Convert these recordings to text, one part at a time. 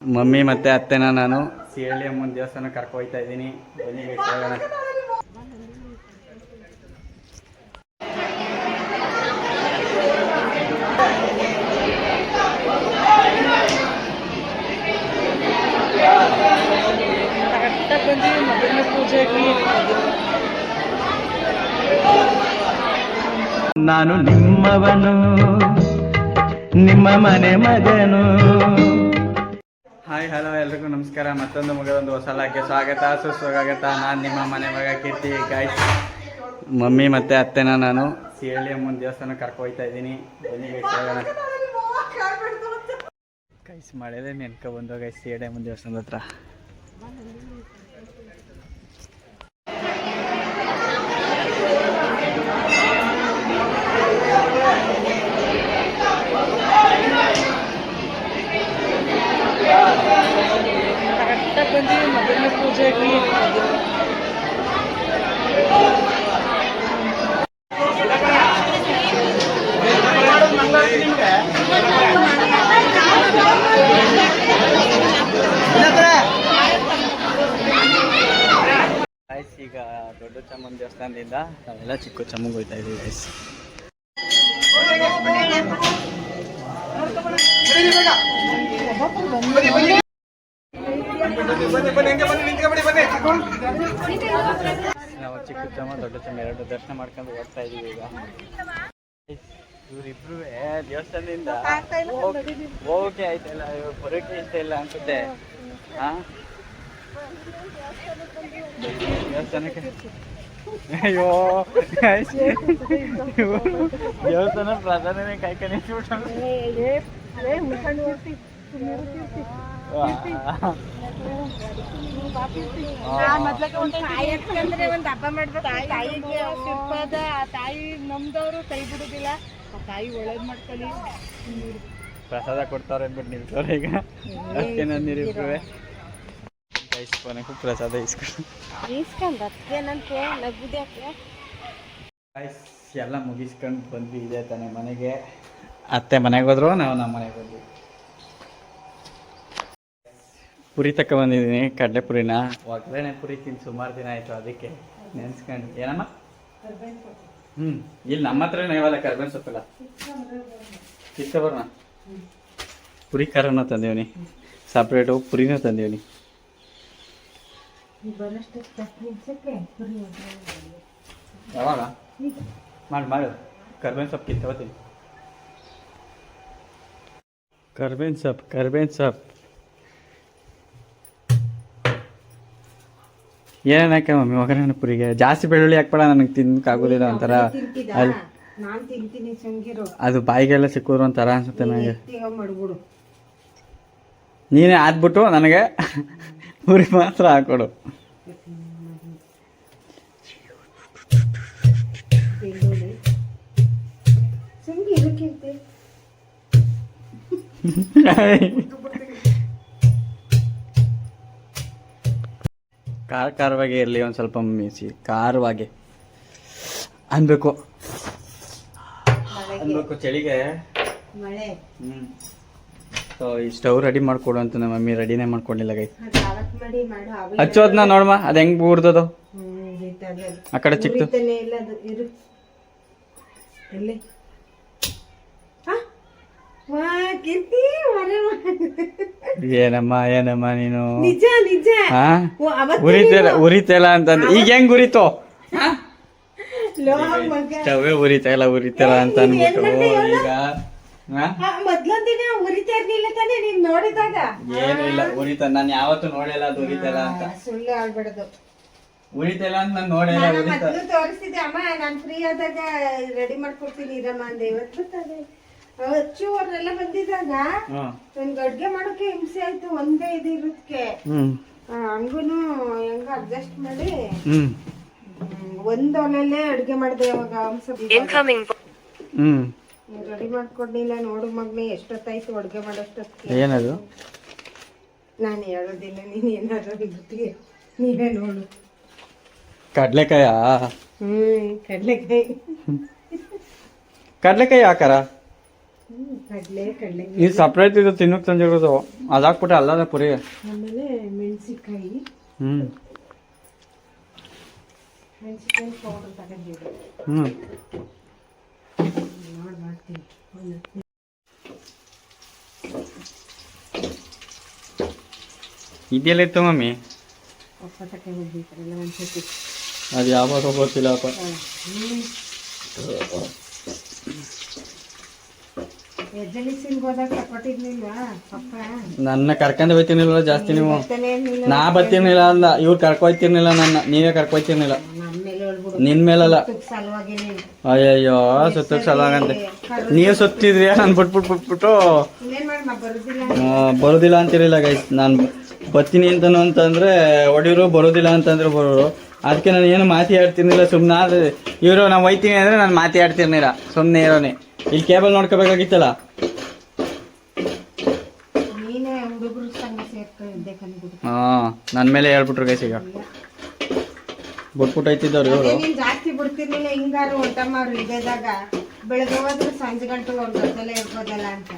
Mummy ಮತ್ತೆ ಅತ್ತೆನ ನಾನು ಸಿಹಳ್ಳಿ ಅಮ್ಮನ ದೇವಸ್ಥಾನ ಕರ್ಕೊ ಹೋಗ್ತಾ ಇದ್ದೀನಿ. ಬನ್ನಿ ಹೋಗೋಣ. ನಾನು ನಿಮ್ಮವನು, ನಿಮ್ಮ ಮನೆ ಮಗನು. ಹಾಯ್ ಹಲೋ ಎಲ್ರಿಗೂ ನಮಸ್ಕಾರ. ಮತ್ತೊಂದು ಮಗದೊಂದು ಹೊಸ ಲಾಗ್ಗೆ ಸ್ವಾಗತ ಸುಸ್ವಾಗತ. ನಾನು ನಿಮ್ಮ ಮನೆ ಮಗ ಕೀರ್ತಿ. ಗಾಯ್ಸ್, ಮಮ್ಮಿ ಮತ್ತು ಅತ್ತೆನ ನಾನು ಸಿಹಳ್ಳಿ ಅಮ್ಮನ ದೇವಸ್ಥಾನ ಕರ್ಕೊ ಹೋಗ್ತಾ ಇದ್ದೀನಿ. ಬನ್ನಿ ಹೋಗೋಣ. ಗೈಸ್, ಮಳೆದೇ ನೆನ್ಕೊ ಬಂದು ಗೈಸ್ ಸಿಹಳ್ಳಿ ಅಮ್ಮನ ದೇವಸ್ಥಾನದ ಹತ್ರ. ಮೊದಲನೇ ಪೂಜೆಗೆ ಈಗ ದೊಡ್ಡ ಚಮ್ಮನ ದೇವಸ್ಥಾನದಿಂದ ನಾವೆಲ್ಲ ಚಿಕ್ಕ ಚಮ್ಮಗೆ ಹೋಗ್ತಾ ಇದ್ದೀವಿ ಗೈಸ್. ನಾವು ಚಿಕ್ಕ ಚಮ್ಮ ದೊಡ್ಡ ಚಮ್ಮ ಎರಡು ದರ್ಶನ ಮಾಡ್ಕೊಂಡು ಹೋಗ್ತಾ ಇದೀವಿ. ಈಗ ಇವರಿಬ್ರು ದೇವಸ್ಥಾನದಿಂದ ಹೋಗಕ್ಕೆ ಆಯ್ತಲ್ಲ, ಇವಾಗ ಬರೋಕೆ ಇಷ್ಟ ಇಲ್ಲ ಅನ್ಸುತ್ತೆ. ದೇವಸ್ಥಾನಕ್ಕೆ ಅಯ್ಯೋ ದೇವಸ್ಥಾನ ಪ್ರಧಾನನೇ ಕಾಯ್ಕೊಂಡು ಒಂದ್ ಹಬ್ಬ ಮಾಡ್ಬೇಕು. ತಾಯಿ ನಮ್ದವ್ರು ಕೈ ಬಿಡುದಿಲ್ಲ. ತಾಯಿ ಒಳ್ಳೇದ್ ಮಾಡ್ಕೊಳ್ಳಿ. ಪ್ರಸಾದ ಕೊಡ್ತಾವ್ರೆ ಅಂದ್ಬಿಟ್ಟು ನಿಲ್ತವ್ರೆ ಈಗ. ಅಷ್ಟೇ ನಾನು ನೀರಿಬ್ರುವೆ ಕೊನೆಗೂ ಪ್ರಸಾದ ಎಲ್ಲ ಮುಗಿಸ್ಕೊಂಡು ಬಂದ್ವಿ. ಇದೆ ತಾನೆ ಮನೆಗೆ. ಅತ್ತೆ ಮನೆಗೆ ಹೋದ್ರು, ನಾವು ನಮ್ಮ ಮನೆಗೆ ಬಂದ್ವಿ. ಪುರಿ ತಕ್ಕ ಬಂದಿದ್ದೀನಿ, ಕಡಲೆ ಪುರಿನ. ಒಗ್ಗರಣೆ ಪುರಿ ತಿಂದು ಸುಮಾರು ದಿನ ಆಯಿತು, ಅದಕ್ಕೆ ನೆನ್ಸ್ಕೊಂಡು. ಏನಮ್ಮ? ಇಲ್ಲಿ ನಮ್ಮ ಹತ್ರ ಇವಾಗ ಕರ್ಬೇವಿನ ಸೊಪ್ಪಲ್ಲ ಬರೋಣ. ಪುರಿ ಖಾರನೂ ತಂದೇವನಿ, ಸಪ್ರೇಟು ಪುರಿನೂ ತಂದೇವನಿ. ಯಾವಾಗ ಮಾಡು ಕರ್ಬೇವಿನ ಸೊಪ್ಪು ಕಿತ್ತವತ್ತೀನಿ. ಕರ್ಬೇವಿನ ಸೊಪ್ಪು ಏನೇನು ಹಾಕ ಮಮ್ಮಿ ಒಗ್ಗರಣೆ ಪುರಿಗೆ? ಜಾಸ್ತಿ ಬೆಳ್ಳುಳ್ಳಿ ಹಾಕ್ಬೇಡ, ನನಗೆ ತಿನ್ನಕ್ಕಾಗೋದಿಲ್ಲ. ಒಂಥರ ಅದು ಬಾಯಿಗೆಲ್ಲ ಸಿಕ್ಕೋರು ಒಂಥರ ಅನ್ಸುತ್ತೆ ನನಗೆ. ನೀನೇ ಆದ್ಬಿಟ್ಟು ನನಗೆ ಪುರಿ ಮಾತ್ರ ಹಾಕೊಡು. ಖಾರವಾಗಿ ಇರಲಿ, ಒಂದು ಸ್ವಲ್ಪ ಮೀಸಿ ಖಾರವಾಗಿ ಅನ್ಬೇಕು. ಚಳಿಗೆ ಈ ಸ್ಟವ್ ರೆಡಿ ಮಾಡ್ಕೊಡು ಅಂತ ನಮ್ಮ ಮಮ್ಮಿ ರೆಡಿನೇ ಮಾಡ್ಕೊಂಡಿಲ್ಲ. ಗೈ ಹಚ್ಚೋದ್ನ ನೋಡಮ್ಮ, ಅದು ಹೆಂಗ್ ಊರ್ದದು ಆ ಕಡೆ ಚಿಕ್ತು. ಏನಮ್ಮ ನೀನು ಉರಿತಲ್ಲ ಅಂತಂದ. ಈಗ ಹೆಂಗ್ ಉರಿತೋ? ಸ್ಟವೇ ಉರಿತಲ್ಲ ಅಂತ ಅನ್ಬಿಟ್ಟು ಈಗ ಏನು ಇಲ್ಲ ಉರಿತ. ನಾನು ಯಾವತ್ತು ನೋಡಿಲ್ಲ ಅದು ಉರಿತಲ್ಲ ಅಂತ. ಸುಳ್ಳು ಆಡ್ಬಿಡೋದು. ಉರಿತಲ್ಲ ಅಂತ ನಾನು ನೋಡಿಲ್ಲ. ತೋರಿಸಿದೆ ಅಮ್ಮ, ನಾನು ಫ್ರೀ ಆದಾಗ ರೆಡಿ ಮಾಡ್ಕೊಡ್ತೀನಿ ಇರಮ್ಮ ಅಂದೆ. ಇವತ್ತು ಅಚ್ಚು ಅವ್ರೆಲ್ಲ ಬಂದಿದ್ದಾಗ ನನ್ಗೆ ಅಡ್ಗೆ ಮಾಡೋಕೆ ಹಿಂಸೆ ಆಯ್ತು. ಒಂದೇ ಇದು ಇರೋದಕ್ಕೆ ಹಂಗೂನು ಹೆಂಗ ಅಡ್ಜಸ್ಟ್ ಮಾಡಿ ಒಂದ್ ಒಲೆಲ್ಲೇ ಅಡ್ಗೆ ಮಾಡಿದೆ. ಅವಾಗ ರೆಡಿ ಮಾಡ್ಕೊಡ್ಲಿಲ್ಲ. ನೋಡು ಮಗ್ನಿ, ಎಷ್ಟೊತ್ತಾಯ್ತು ಅಡ್ಗೆ ಮಾಡೋಷ್ಟೊತ್ತಿಗೆ. ಏನದು? ನಾನು ಹೇಳೋದಿಲ್ಲ, ನೀನ್ ಏನಾದ್ರು ಇರ್ತೀಯ, ನೀವೇ ನೋಡು. ಕಡ್ಲೆಕಾಯ? ಕಡ್ಲೆಕಾಯಿ ಹಾಕಾರ ಕಡಲೆ ಈ ಸಪ್ರೇಟ್ ಇದು ತಿನ್ನಕ್ ತಂದಿರೋದು ಅದಾಕ್ಬಿಟ್ಟೆ ಅಲ್ಲದ ಪುರಿ. ಆಮೇಲೆ ಮೆಣಸಿನ್ಕಾಯಿ ಪೌಡರ್ ತಗೊಂಡಿದ್ದು ಮಾಡ್ತೀನಿ. ಇದೆಲ್ಲ ಇತ್ತು ಮಮ್ಮಿ, ಪಪ್ಪ ತಗೊಂಡಿಲ್ಲ ಒಂದ್ಸತಿ. ಅದು ಯಾವಾಗ ಗೊತ್ತಿಲ್ಲಪ್ಪ. ಹೋದಾಗ ತಗೊಟ್ಟಿರ್ಲಿಲ್ವಾ ಪಪ್ಪ? ನನ್ನ ಕರ್ಕೊಂಡ್ ಹೋಯ್ತಿರ್ನಿಲ್ಲ ಜಾಸ್ತಿ ನೀವು. ನಾ ಬರ್ತಿರ್ನಿಲ್ಲ ಅಲ್ಲ, ಇವ್ರು ಕರ್ಕೊಯ್ತಿರ್ನಿಲ್ಲ ನನ್ನ, ನೀವೇ ಕರ್ಕೊಯ್ತಿರ್ನಿಲ್ಲ. ನಿನ್ ಮೇಲಲ್ಲ, ಅಯ್ಯಯ್ಯೋ ಸುತ್ತಕ್ಕೆ ಸಲುವಾಗಂತೆ ನೀವು ಸುತ್ತಿದ್ರಿ. ನಾನು ಬಿಟ್ಬಿಟ್ಟು ಬರೋದಿಲ್ಲ ಅಂತಿರಲಿಲ್ಲ ಗೈಸ್. ನಾನು ಬರ್ತೀನಿ ಅಂತಂದ್ರೆ ಹೊಡಿಯೋರು, ಬರೋದಿಲ್ಲ ಅಂತಂದ್ರೆ ಬರೋರು. ಅದಕ್ಕೆ ನಾನು ಏನು ಮಾತಿ ಆಡ್ತಿರ್ನಿಲ್ಲ. ಸುಮ್ಮನೆ ಆದ್ರೆ ಇವರು ನಾವು ಹೋಯ್ತೀನಿ ಅಂದರೆ ನಾನು ಮಾತಿ ಆಡ್ತಿರ್ನಿಲ್ಲ, ಸುಮ್ಮನೆ ಇರೋನೆ. ಇಲ್ಲಿ ಕೇಬಲ್ ನೋಡ್ಕೋಬೇಕಾಗಿತ್ತಲ್ಲ. ಹಾಂ, ನನ್ನ ಮೇಲೆ ಹೇಳ್ಬಿಟ್ರು ಗೈಸ್. ಈಗ ಬಿಟ್ಬಿಟ್ಟು ಹೋಯ್ತಿದ್ದವ್ರು ಇವರು. ಜಾಸ್ತಿ ಬಿಡ್ತಿರ್ಲಿಲ್ಲ. ಹಿಂಗಾರು ಊಟಮ್ಮ ಅವ್ರು ಇದ್ದಾಗ ಬೆಳಗ್ಗೆ ಹೋದ್ರೆ ಸಂಜೆ ಗಂಟೆ ಅವ್ರ ಗದ್ದಲೆ ಇರ್ಬೋದಲ್ಲ ಅಂತ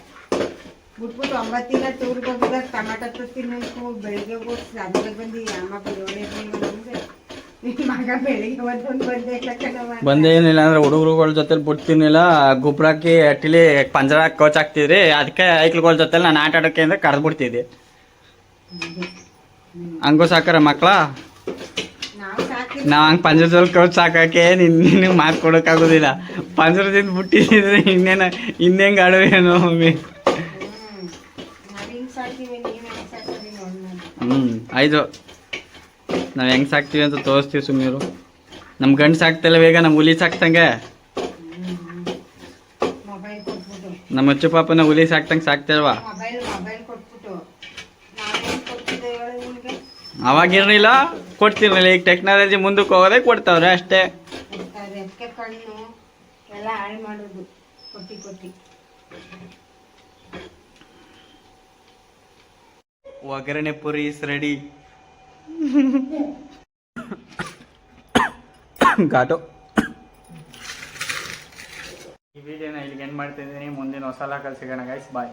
ಬಿಟ್ಬಿಟ್ಟು 9 ದಿನ ಟೂರ್ಗೆ ಹೋಗಿದಾಗ ಟಮಾಟೊ ತಿನ್ನಬೇಕು. ಬೆಳಿಗ್ಗೆ ಹೋಗಿ ಸಂಜೆ ಬಂದು ಅಮ್ಮ ಬಿಡೋಣೆ ನಮ್ಗೆ ಮಗ ಬೆಳಿಗ್ಗೆ ಒಂದೊಂದು ಬಂದೇ ಏನಿಲ್ಲ ಅಂದ್ರೆ ಹುಡುಗರುಗಳ ಜೊತೆ ಬಿಡ್ತಿರ್ನಿಲ್ಲ. ಗೊಬ್ಬರ ಹಾಕಿ ಅಟ್ಟಿಲಿ ಪಂಜರ ಕೋಚ್ ಹಾಕ್ತಿದ್ರಿ. ಅದಕ್ಕೆ ಐಕ್ಳುಗಳ ಜೊತೆ ನಾನು ಆಟ ಆಡೋಕ್ಕೆ ಅಂದ್ರೆ ಕರೆದು ಬಿಡ್ತಿದ್ದೆ. ಹಂಗೂ ಸಾಕಾರ ಮಕ್ಳ. ನಾವು ಹಂಗೆ ಪಂಜರದಲ್ಲಿ ಕೋಚ್ ಸಾಕಕ್ಕೆ ನಿನಗೆ ಮಾತು ಕೊಡೋಕ್ಕಾಗೋದಿಲ್ಲ. ಪಂಜರದಿಂದ ಬಿಟ್ಟಿದ್ರೆ ಇನ್ನೇಂಗೆ ಆಡುವೇನೋ ಮಮ್ಮಿ. ಆಯ್ತು, ನಾವು ಹೆಂಗೆ ಸಾಕ್ತೀವಿ ಅಂತ ತೋರಿಸ್ತೀವಿ ಸುಮ್ಮನಿರು. ನಮ್ಮ ಗಂಡು ಸಾಕ್ತಲ್ಲ ಬೇಗ, ನಮ್ಮ ಹುಲಿ ಸಾಕ್ತಂಗೆ. ನಮ್ಮ ಅಚ್ಚು ಪಾಪನ ಹುಲಿ ಸಾಕ್ತಂಗೆ ಸಾಕ್ತಲ್ವಾ? ಅವಾಗಿರ್ಲಿಲ್ಲ, ಕೊಡ್ತಿರ್ಲಿಲ್ಲ. ಈಗ ಟೆಕ್ನಾಲಜಿ ಮುಂದಕ್ಕೆ ಹೋಗೋದೇ ಕೊಡ್ತಾವ್ರೆ ಅಷ್ಟೇ. ಒಗ್ಗರಣೆ ಪುರಿ ಇಸ್ ರೆಡಿ. ಘಾಟು. ಈ ವಿಡಿಯೋನ ಇಲ್ಲಿಗೆ ಎಂಡ್ ಮಾಡ್ತಿದ್ದೀನಿ. ಮುಂದಿನ ಹೊಸ ಲಾಕಲ್ಲಿ ಸಿಗೋಣ ಗೈಸ್, ಬಾಯ್.